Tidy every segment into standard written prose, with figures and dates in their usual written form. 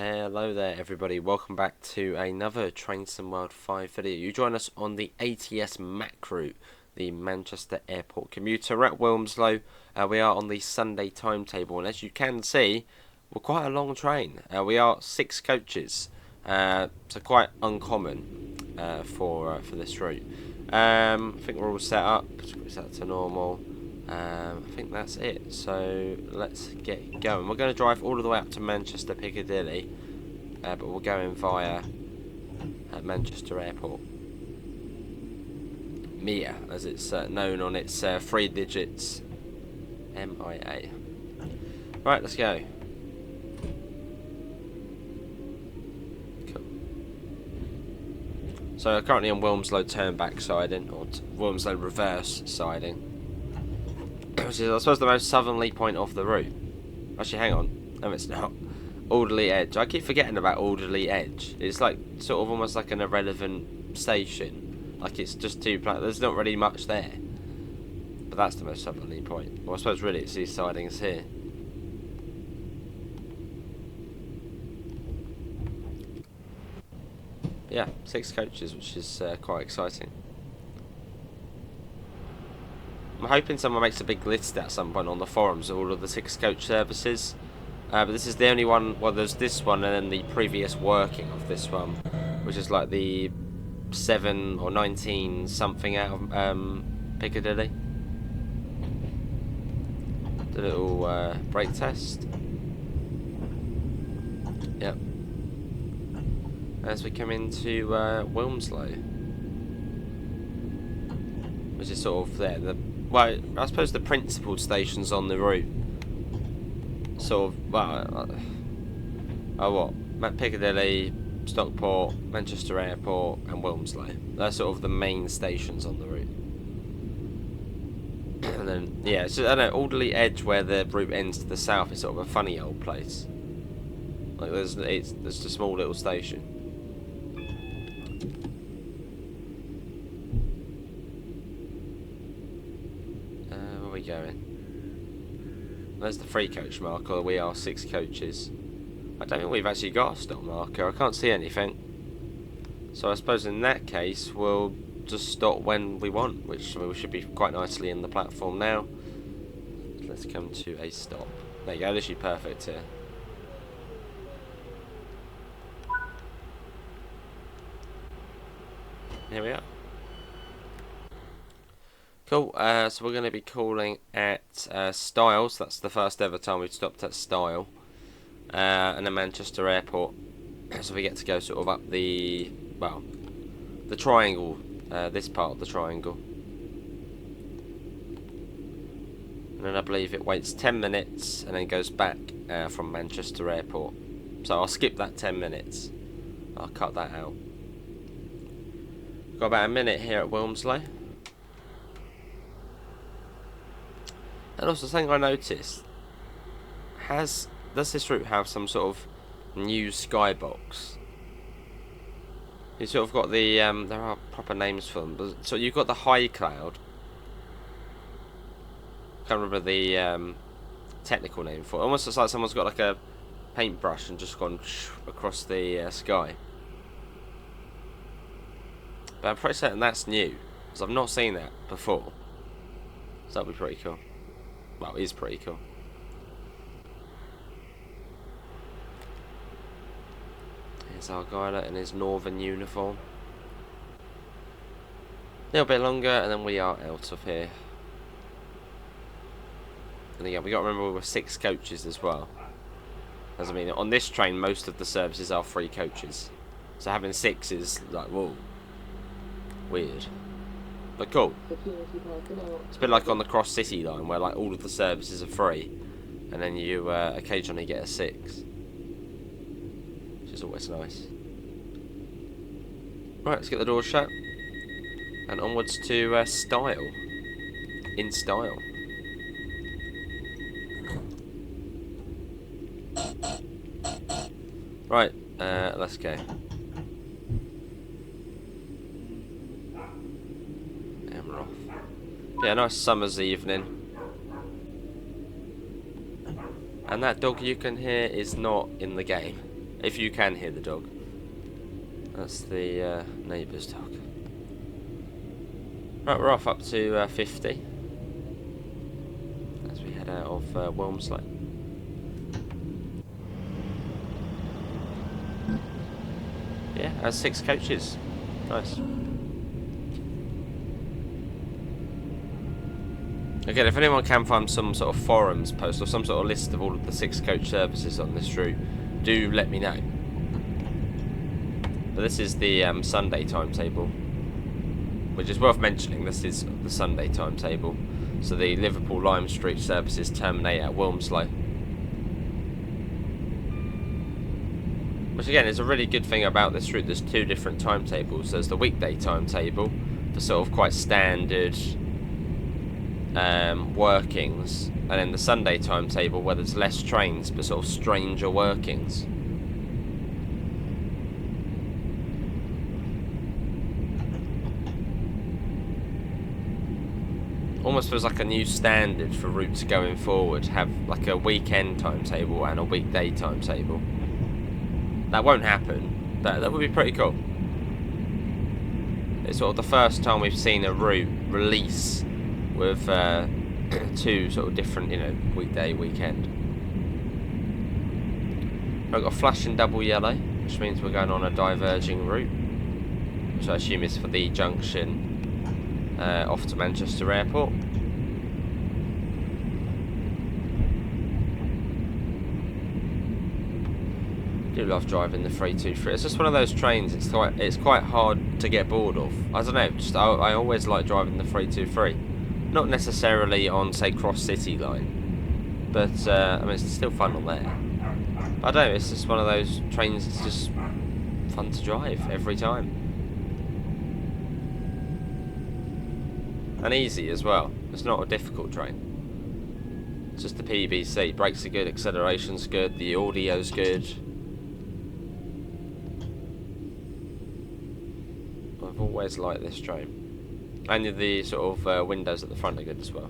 Hello there everybody, welcome back to another Train Sim World 5 video. You join us on the ATS MAC route, the Manchester Airport commuter at Wilmslow. We are on the Sunday timetable, and as you can see, we're quite a long train. We are 6 coaches, so quite uncommon for this route. I think we're all set up, set to normal. I think that's it, so let's get going. We're going to drive all the way up to Manchester Piccadilly, but we're going via Manchester Airport. MIA, as it's known on its 3 digits, MIA. Right, let's go. Cool. So currently on Wilmslow turnback siding, or Wilmslow reverse siding. Which is, I suppose, the most southerly point of the route. Actually, hang on. No, it's not. Alderley Edge. I keep forgetting about Alderley Edge. It's like, sort of almost like an irrelevant station. Like, it's just two platforms. There's not really much there. But that's the most southerly point. Well, I suppose, really, it's these sidings here. Yeah, 6 coaches, which is quite exciting. I'm hoping someone makes a big list at some point on the forums of all of the 6 coach services. But this is the only one, well, there's this one and then the previous working of this one, which is like the 7 or 19 something out of Piccadilly. The little brake test. Yep. As we come into Wilmslow, which is sort of there, well, I suppose the principal stations on the route, sort of, well, Piccadilly, Stockport, Manchester Airport, and Wilmslow. They're sort of the main stations on the route. And then, yeah, so I don't know, Alderley Edge, where the route ends to the south, is sort of a funny old place. Like, there's a small little station. Going. There's the 3 coach marker. We are 6 coaches. I don't think we've actually got a stop marker. I can't see anything. So I suppose in that case we'll just stop when we want, which we should be quite nicely in the platform now. Let's come to a stop. There you go, literally perfect here. Here we are. Cool, so we're going to be calling at Styles. That's the first ever time we've stopped at Style. And then Manchester Airport. So we get to go sort of up the, well, the triangle, this part of the triangle. And then I believe it waits 10 minutes and then goes back from Manchester Airport. So I'll skip that 10 minutes. I'll cut that out. Got about a minute here at Wilmslow. And also, something I noticed, does this route have some sort of new skybox? You sort of got the, there are proper names for them, but so you've got the high cloud. Can't remember the technical name for it. Almost looks like someone's got like a paintbrush and just gone across the sky. But I'm pretty certain that's new, because I've not seen that before. So that'll be pretty cool. Well, it is pretty cool. Here's our guy in his northern uniform. A little bit longer, and then we are out of here. And again, we got to remember we were 6 coaches as well. Doesn't mean on this train most of the services are 3 coaches, so having 6 is like, whoa, weird. But cool. It's a bit like on the Cross City line, where like all of the services are free, and then you occasionally get a 6, which is always nice. Right, let's get the doors shut, and onwards to Style. In style. Right, let's go. Yeah, nice summer's evening. And that dog you can hear is not in the game. If you can hear the dog. That's the neighbour's dog. Right, we're off up to 50 as we head out of Wilmslow. Yeah, 6 coaches. Nice. Again, if anyone can find some sort of forums post or some sort of list of all of the 6 coach services on this route, do let me know. But this is the Sunday timetable, which is worth mentioning. This is the Sunday timetable. So the Liverpool Lime Street services terminate at Wilmslow. Which again is a really good thing about this route. There's 2 different timetables. There's the weekday timetable for sort of quite standard workings, and then the Sunday timetable where there's less trains but sort of stranger workings. Almost feels like a new standard for routes going forward. Have like a weekend timetable and a weekday timetable. That won't happen, but that would be pretty cool. It's sort of the first time we've seen a route release with 2 sort of different, you know, weekday, weekend. I've got a flashing double yellow, which means we're going on a diverging route, which I assume is for the junction off to Manchester Airport. I do love driving the 323. It's just one of those trains. It's quite hard to get bored of. I don't know. Just I always like driving the 323. Not necessarily on, say, Cross City line, but I mean it's still fun on there. I don't know. It's just one of those trains. It's just fun to drive every time. And easy as well. It's not a difficult train. It's just the PBC. Brakes are good, acceleration's good, the audio's good. I've always liked this train. And the sort of windows at the front are good as well.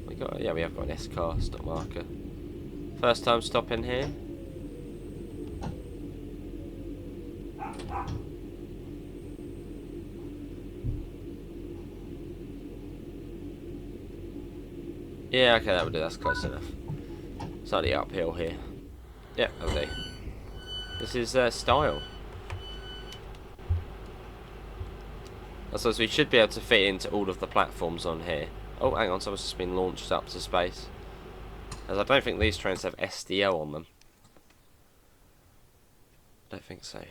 We have got an S-car stop marker. First time stopping here. Yeah, okay, that would do. That's close enough. Slightly uphill here. Yeah, that'll do. This is style. I suppose we should be able to fit into all of the platforms on here. Oh, hang on, someone's just been launched up to space. As I don't think these trains have SDL on them. Don't think so.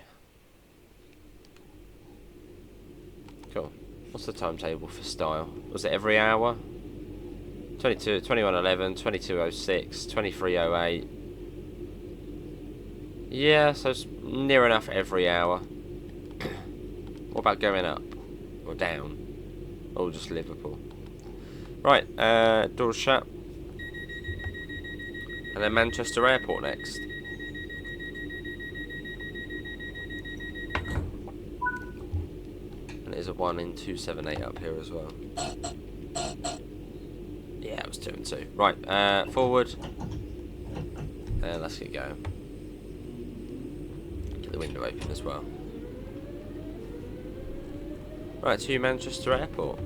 Cool. What's the timetable for style? Was it every hour? 21:11, 22:06, 23:08. Yeah, so it's near enough every hour. What about going up? Or down? Or just Liverpool? Right, doors shut. And then Manchester Airport next. And there's a 1 in 278 up here as well. Yeah, it was 2 and 2. Right, forward. And let's get going. Get the window open as well. Right, to Manchester Airport.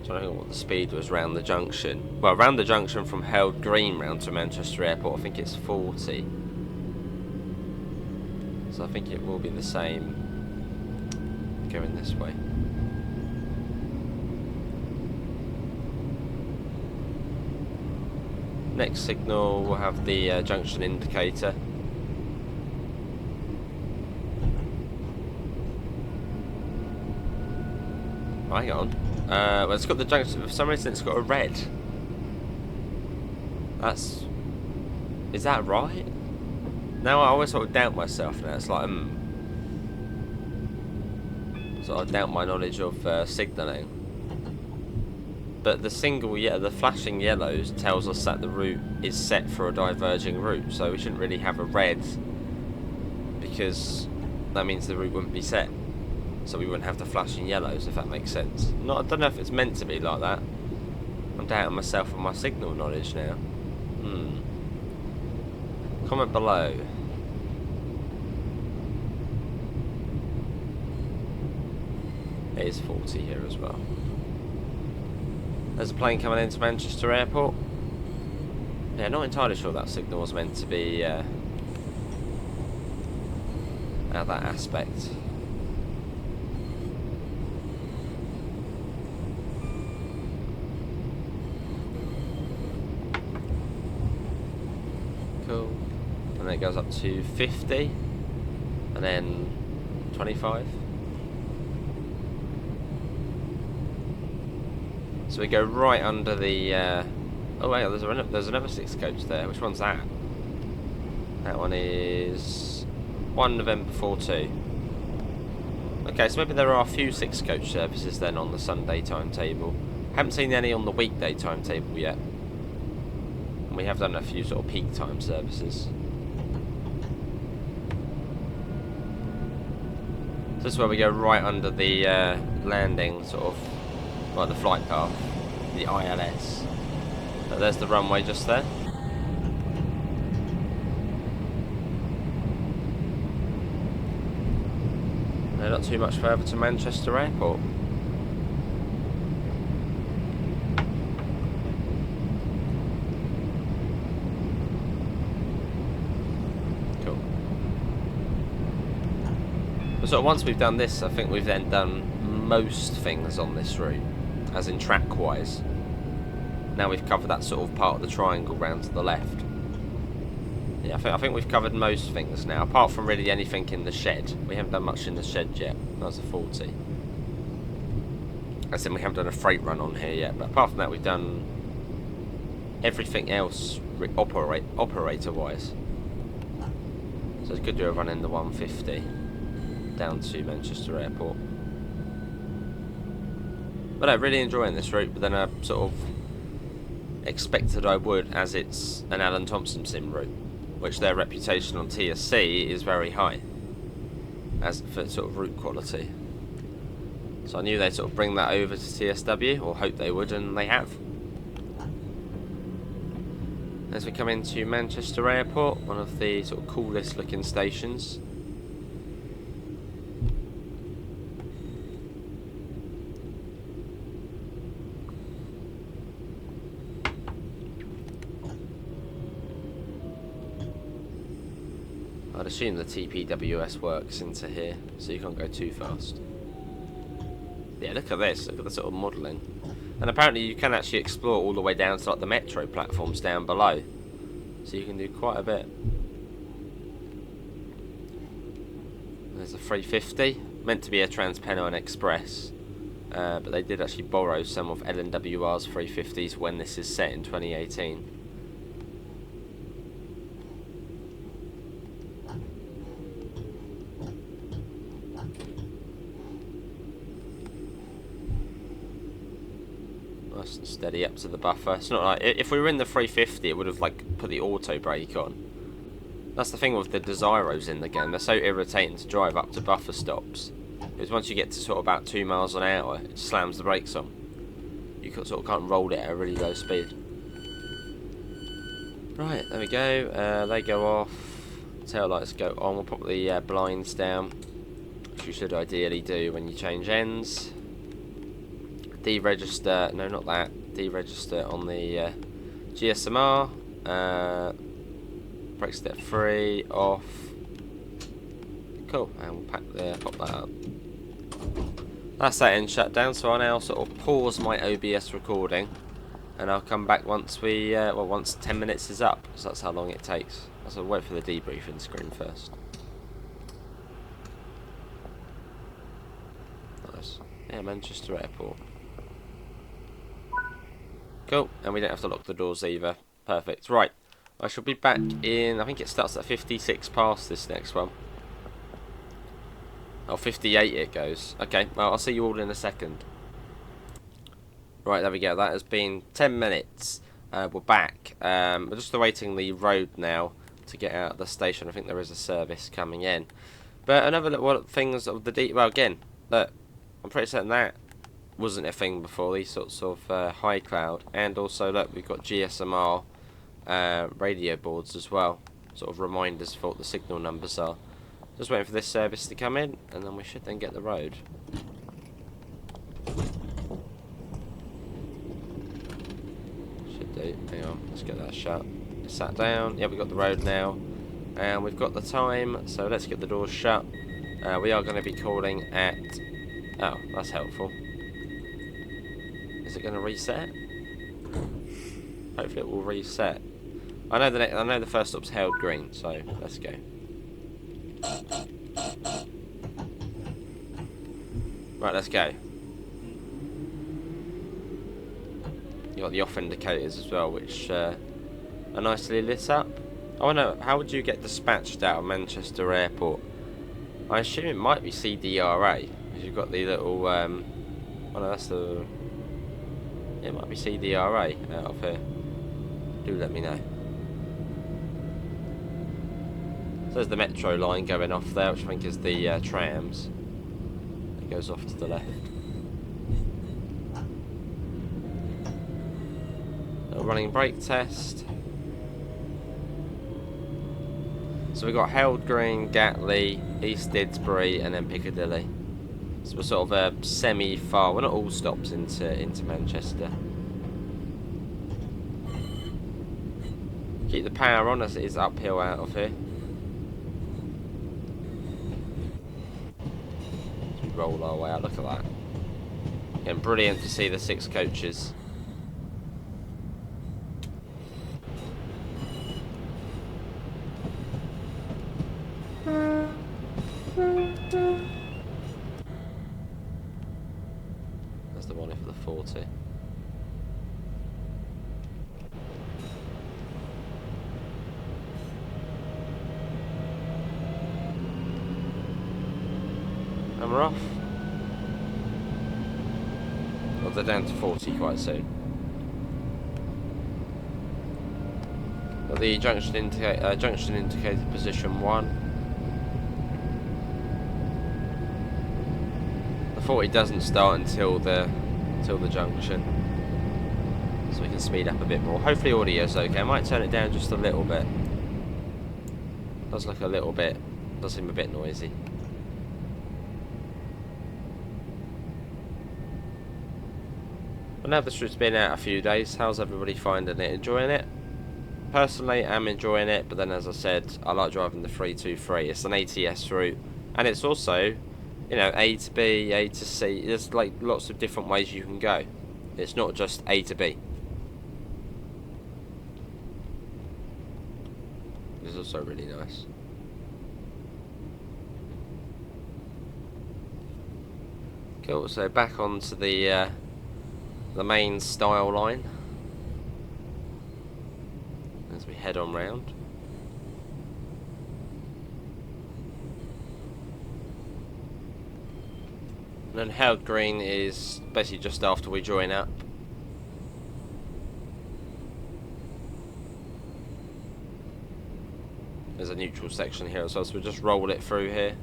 I don't know what the speed was round the junction. Well, round the junction from Held Green round to Manchester Airport, I think it's 40. So I think it will be the same going this way. Next signal will have the junction indicator. Hang on. Well, it's got the junction. For some reason, it's got a red. Is that right? Now I always sort of doubt myself. Now it's like, So I doubt my knowledge of signalling. But the the flashing yellows tells us that the route is set for a diverging route. So we shouldn't really have a red, because that means the route wouldn't be set. so we wouldn't have the flashing yellows, if that makes sense. I don't know if it's meant to be like that. I'm doubting myself and my signal knowledge now. Comment below. It is 40 here as well. There's a plane coming into Manchester Airport. Yeah, not entirely sure that signal was meant to be at that aspect. Cool. And then it goes up to 50, and then 25. So we go right under the. Oh wait, there's another 6 coach there. Which one's that? That one is 1 November 42. Okay, so maybe there are a few 6 coach services then on the Sunday timetable. Haven't seen any on the weekday timetable yet. And we have done a few sort of peak time services. So this is where we go right under the landing, sort of, like the flight path, the ILS. So there's the runway just there. No, not too much further to Manchester Airport. Cool. But sort of once we've done this, I think we've then done most things on this route, as in track-wise. Now we've covered that sort of part of the triangle round to the left. Yeah, I think we've covered most things now, apart from really anything in the shed. We haven't done much in the shed yet. That was a 40. I said we haven't done a freight run on here yet, but apart from that, we've done everything else operator-wise. So it's good to do a run in the 150 down to Manchester Airport. But I'm really enjoying this route, but then I sort of expected I would, as it's an Alan Thompson sim route, which their reputation on TSC is very high as for sort of route quality. So I knew they'd sort of bring that over to TSW, or hope they would, and they have. As we come into Manchester Airport, one of the sort of coolest looking stations. I'd assume the TPWS works into here, so you can't go too fast. Yeah, look at this, look at the sort of modelling. And apparently you can actually explore all the way down to like the metro platforms down below. So you can do quite a bit. There's a 350, meant to be a Transpennine Express. But they did actually borrow some of LNWR's 350s when this is set in 2018. Nice and steady up to the buffer. It's not like, if we were in the 350 it would have like put the auto brake on. That's the thing with the Desiros in the game, they're so irritating to drive up to buffer stops. Because once you get to sort of about 2 miles an hour, it slams the brakes on. You sort of can't roll it at a really low speed. Right, there we go. They go off. Tail lights go on. We'll put the blinds down, which you should ideally do when you change ends. Deregister, no, not that. Deregister on the GSMR. Brake step 3 off. Cool, and we'll pop that up. That's that end shut down, so I'll now sort of pause my OBS recording, and I'll come back once we, once 10 minutes is up, because that's how long it takes. So I'll wait for the debriefing screen first. Nice. Yeah, Manchester Airport. Cool, and we don't have to lock the doors either. Perfect. Right, I shall be back in, I think it starts at 56 past this next one. Oh, 58 it goes. Okay, well, I'll see you all in a second. Right, there we go. That has been 10 minutes. We're back. We're just awaiting the road now to get out of the station. I think there is a service coming in. But another little things of the well, again, Look, I'm pretty certain that wasn't a thing before, these sorts of high cloud. And also, look, we've got GSMR radio boards as well, sort of reminders for what the signal numbers are. Just waiting for this service to come in, and then we should then get the road. Should do. Hang on, let's get that shut. It's sat down. Yeah, we've got the road now, and we've got the time. So let's get the doors shut. We are going to be calling at. Oh, that's helpful. Is it going to reset? Hopefully, it will reset. I know the first stop's held green, so let's go. Right, let's go. You got the off indicators as well, which are nicely lit up. Oh no, how would you get dispatched out of Manchester Airport? I assume it might be CDRA, because you've got the little. Oh no, that's the. It might be CDRA out of here. Do let me know. So there's the metro line going off there, which I think is the trams. It goes off to the left. A running brake test. So we've got Held Green, Gatley, East Didsbury, and then Piccadilly. So we're sort of a semi-far. We're not all stops into Manchester. Keep the power on as it is uphill out of here. As we roll our way out, look at that. Again, brilliant to see the 6 coaches. That's the one for the 40. And we're off. Well, they're down to 40 quite soon. Got the junction indicator position 1. The 40 doesn't start until the junction, so we can speed up a bit more. Hopefully audio's okay. I might turn it down just a little bit. Does look a little bit. Does seem a bit noisy. But now this route's been out a few days, how's everybody finding it? Enjoying it? Personally, I'm enjoying it, but then as I said, I like driving the 323. It's an ATS route, and it's also, you know, A to B, A to C. There's like lots of different ways you can go. It's not just A to B. It's also really nice. Cool, so back onto the main style line as we head on round. And then Held Green is basically just after we join up. There's a neutral section here as well, so we'll just roll it through here.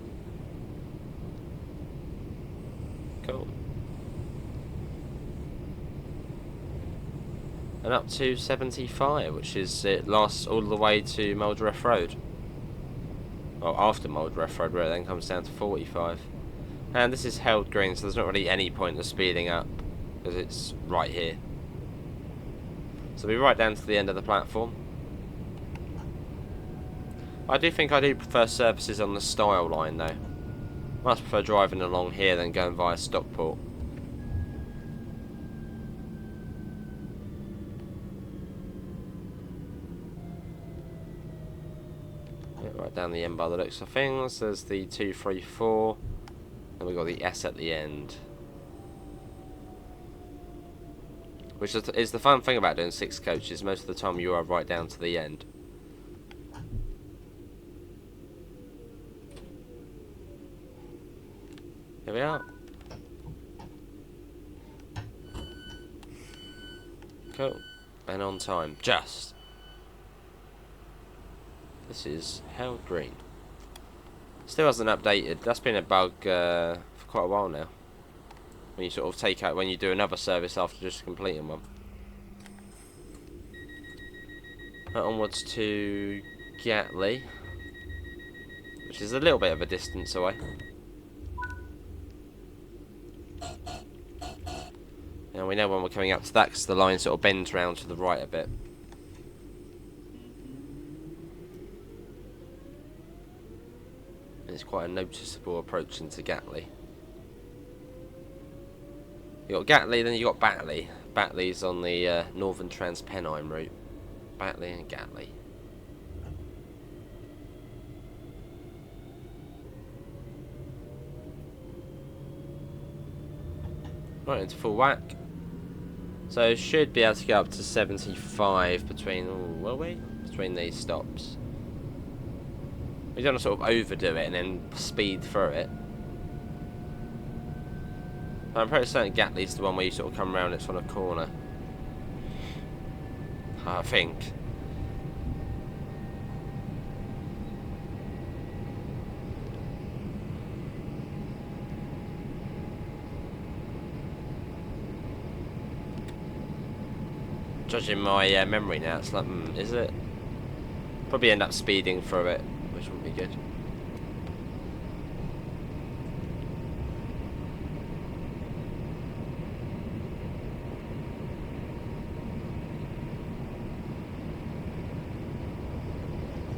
Cool. And up to 75, which is, it lasts all the way to Muldreth Road. Well, after Muldreth Road, where it then comes down to 45. And this is Held Green, so there's not really any point of speeding up, because it's right here. So we're right down to the end of the platform. I do think I do prefer services on the style line though. Much prefer driving along here than going via Stockport. Right down the end by the looks of things. There's the 234, and we've got the S at the end. Which is the fun thing about doing 6 coaches. Most of the time you are right down to the end. Here we are. Cool. And on time. Just. This is Held Green. Still hasn't updated. That's been a bug for quite a while now. When you sort of take out, when you do another service after just completing one. Onwards to Gatley, which is a little bit of a distance away. And we know when we're coming up to that because the line sort of bends round to the right a bit. It's quite a noticeable approach into Gatley. You got Gatley, then you got Batley. Batley's on the Northern Transpennine route. Batley and Gatley. Right into full whack. So should be able to go up to 75 between. Ooh, will we? Between these stops. We don't want to sort of overdo it and then speed through it. I'm pretty certain Gatley's the one where you sort of come around, it's on a corner. I think. Judging my memory now, it's like, is it? Probably end up speeding through it, which would be good.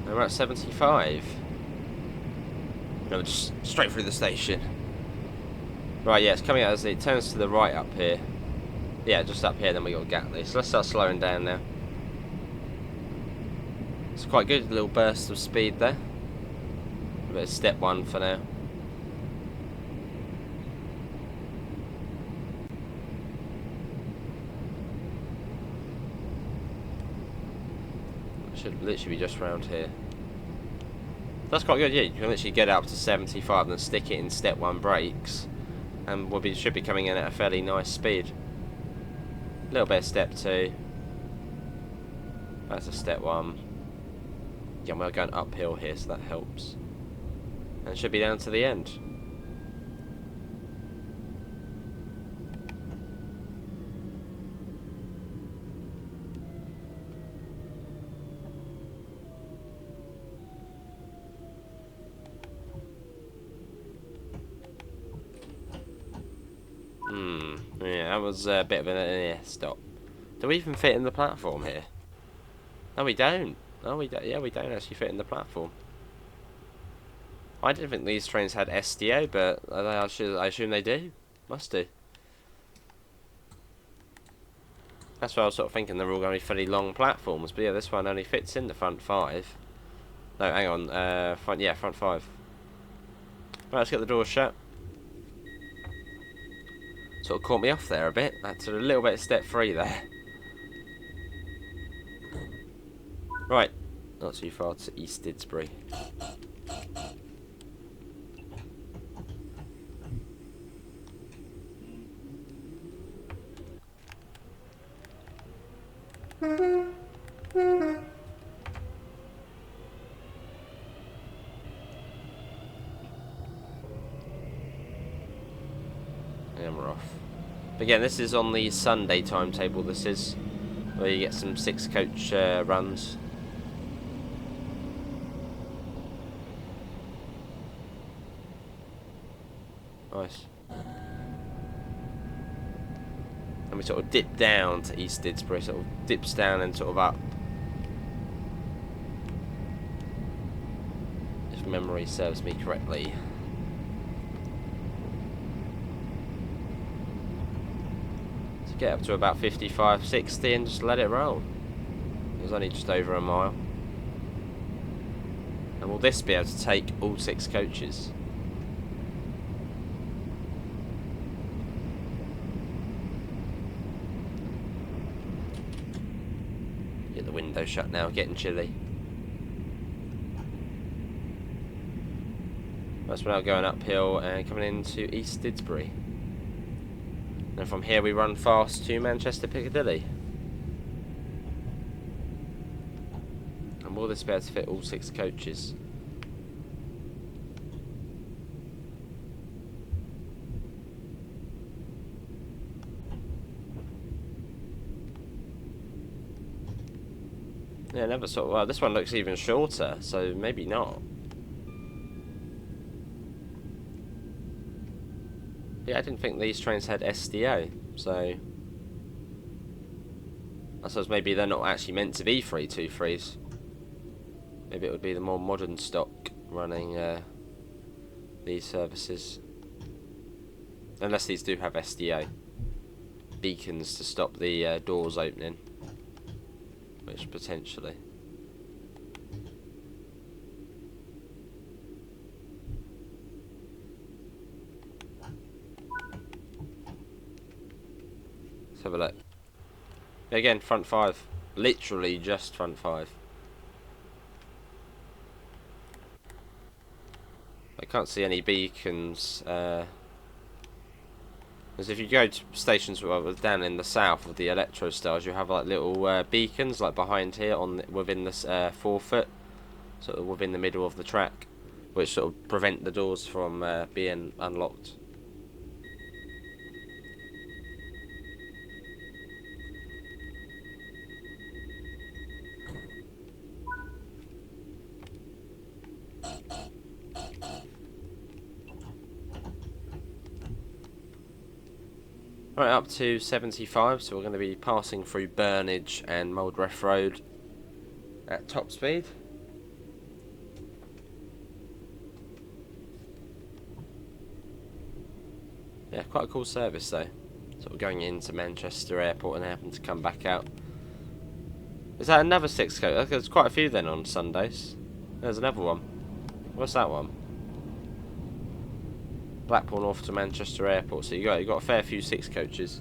We're at 75. No, just straight through the station. Right, yeah, it's coming out as it turns to the right up here. Yeah, just up here, then we got Gatley. So let's start slowing down now. It's quite good, a little burst of speed there. A bit of step one for now. Should literally be just around here. That's quite good, yeah. You can literally get up to 75 and stick it in step one brakes, and should be coming in at a fairly nice speed. A little bit of step two. That's a step one. Yeah, we're going uphill here, so that helps. And should be down to the end. Yeah, that was a bit of an stop. Do we even fit in the platform here? No, we don't. No, we don't. Yeah, we don't actually fit in the platform. I didn't think these trains had SDO, but I assume they do. Must do. That's what I was sort of thinking. They're all going to be fairly long platforms, but yeah, this one only fits in the front five. No, hang on. Front five. Right, let's get the doors shut. Sort of caught me off there a bit. That's a little bit of step three there. Right, not too far to East Didsbury. And we're off. But again, this is on the Sunday timetable. This is where you get some 6-coach runs. Nice. And we sort of dip down to East Didsbury, sort of dips down and sort of up. If memory serves me correctly. Get up to about 55, 60 and just let it roll. It was only just over a mile. And will this be able to take all 6 coaches? Get the window shut now, getting chilly. That's now going uphill and coming into East Didsbury. And from here we run fast to Manchester Piccadilly. And will this be able to fit all 6 coaches? Yeah, never sort of. Well, this one looks even shorter, so maybe not. Yeah, I didn't think these trains had SDO, so I suppose maybe they're not actually meant to be 323s. Maybe it would be the more modern stock running these services. Unless these do have SDO beacons to stop the doors opening, which potentially. Let's have a look. Again, front 5. Literally just front 5. I can't see any beacons. Because if you go to stations down in the south of the Electro Stars, you have like little beacons like behind here on within this forefoot, sort of within the middle of the track, which sort of prevent the doors from being unlocked. Right, up to 75, so we're going to be passing through Burnage and Moldreth Road at top speed. Yeah, quite a cool service though. Sort of going into Manchester Airport and having to come back out. Is that another 6 coach? There's quite a few then on Sundays. There's another one. What's that one? Blackpool North to Manchester Airport. So you got a fair few 6 coaches.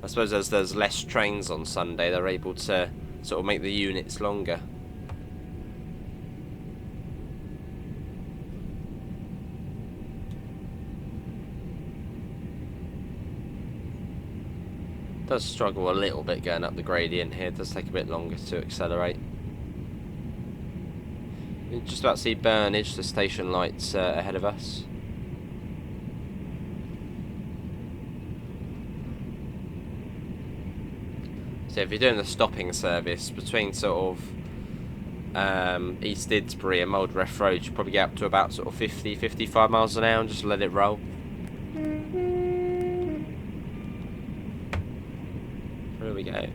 I suppose as there's less trains on Sunday, they're able to sort of make the units longer. Does struggle a little bit going up the gradient here. It does take a bit longer to accelerate. You can just about see Burnage, the station lights ahead of us. So if you're doing the stopping service between sort of East Didsbury and Moldreth Road, you probably get up to about sort of 50-55 miles an hour and just let it roll. There we go.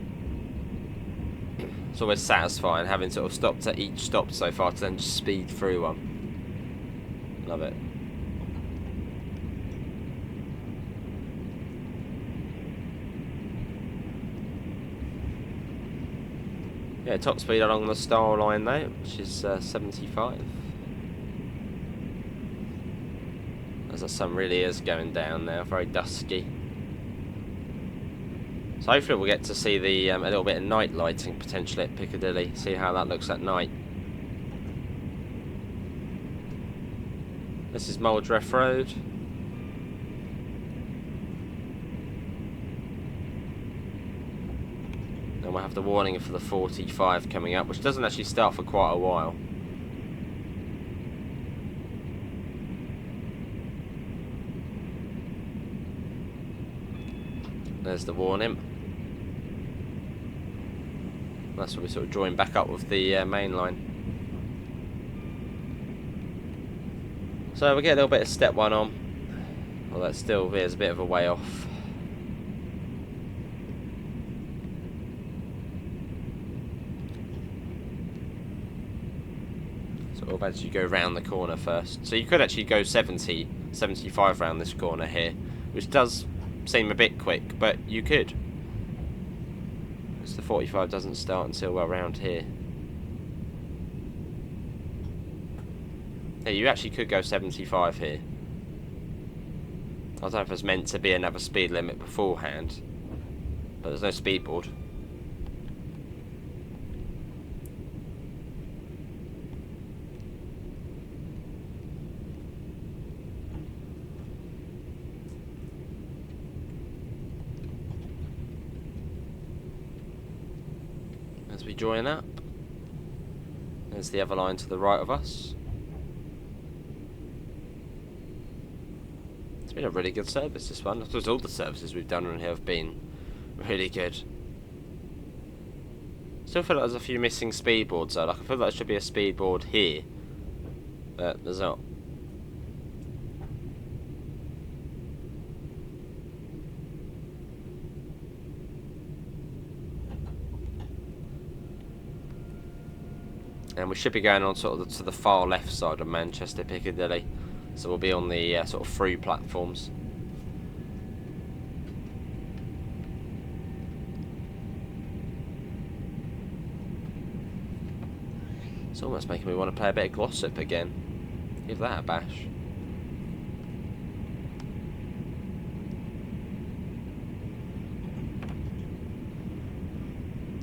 It's always satisfying having sort of stopped at each stop so far to then just speed through one. Love it. Yeah, top speed along the Star Line though, which is 75. As the sun really is going down now, very dusky. So hopefully we'll get to see the a little bit of night lighting potentially at Piccadilly, see how that looks at night. This is Moldreth Road. Then we'll have the warning for the 45 coming up, which doesn't actually start for quite a while. There's the warning. That's where we sort of join back up with the main line. So we get a little bit of step 1 on. Well, that still is a bit of a way off. Sort of as you go round the corner first. So you could actually go 70, 75 round this corner here, which does seem a bit quick, but you could. Because the 45 doesn't start until around here. Yeah, you actually could go 75 here. I don't know if it's meant to be another speed limit beforehand, but there's no speed board. As we join up, there's the other line to the right of us. It's been a really good service, this one. I suppose all the services we've done on here have been really good. Still feel like there's a few missing speed boards though. Like, I feel like there should be a speed board here, but there's not. And we should be going on sort of to the far left side of Manchester Piccadilly, so we'll be on the sort of through platforms. It's almost making me want to play a bit of Glossop again. Give that a bash.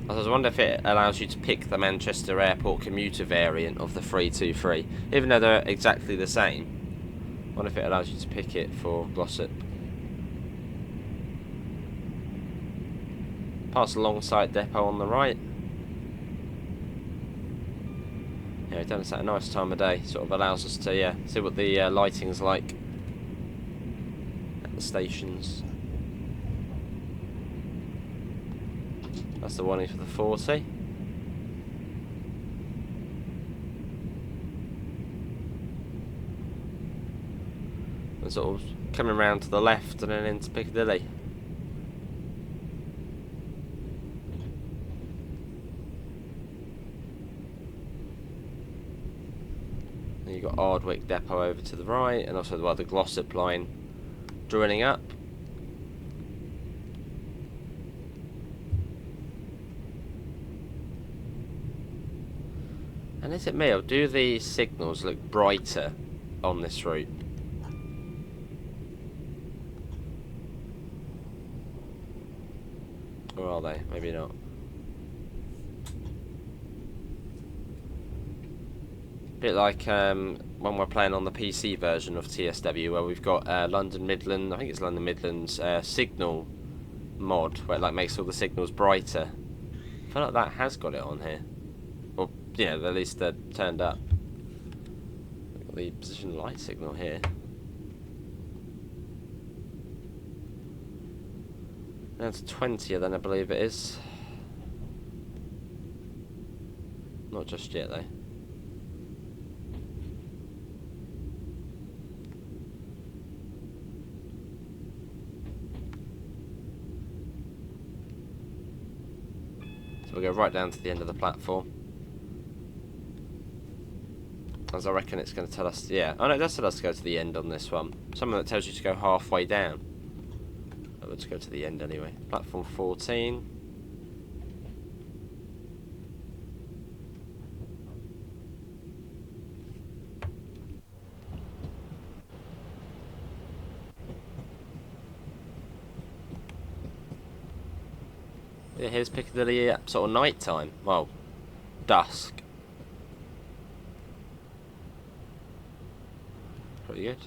I was wondering if it allows you to pick the Manchester Airport Commuter variant of the 323, even though they're exactly the same. I wonder if it allows you to pick it for Glossop. Past Longsight Depot on the right. Yeah, we've done this at a nice time of day. Sort of allows us to, see what the lighting's like at the stations. That's the warning for the 40. And sort of coming round to the left and then into Piccadilly. And you've got Ardwick Depot over to the right, and also the Glossop line joining up. And is it me, or do the signals look brighter on this route? Or are they? Maybe not. Bit like when we're playing on the PC version of TSW, where we've got London Midland, I think it's London Midland's signal mod, where it like makes all the signals brighter. I feel like that has got it on here. Or, yeah, at least they're turned up. We've got the position light signal here. That's 20th then, I believe it is. Not just yet though. So we'll go right down to the end of the platform. As I reckon it's going to tell us, yeah. Oh no, it does tell us to go to the end on this one. Something that tells you to go halfway down. Oh, let's go to the end anyway. Platform 14. Yeah, here's Piccadilly at sort of night time. Well, dusk. Pretty good.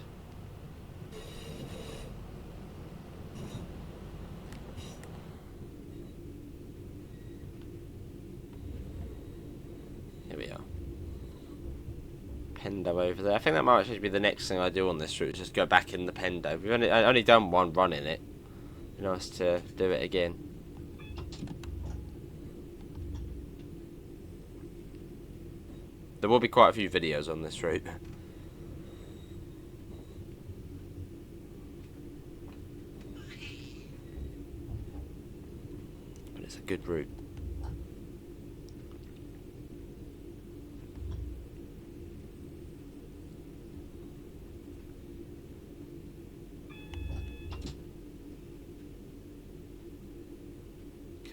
Here we are. Pendo over there. I think that might actually be the next thing I do on this route. Just go back in the Pendo. We've only done one run in it. It'd be nice to do it again. There will be quite a few videos on this route. But it's a good route.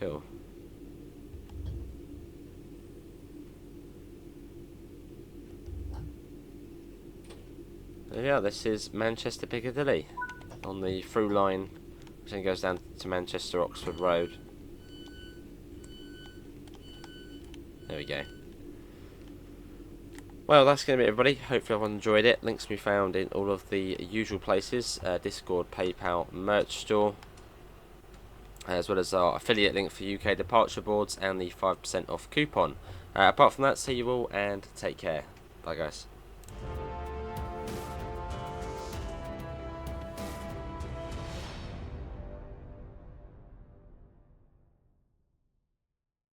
Cool. Yeah, this is Manchester Piccadilly on the through line, which then goes down to Manchester Oxford Road. There we go. Well, that's going to be it, everybody. Hopefully everyone enjoyed it. Links can be found in all of the usual places. Discord, PayPal, merch store, as well as our affiliate link for UK departure boards and the 5% off coupon. Apart from that, see you all and take care. Bye guys.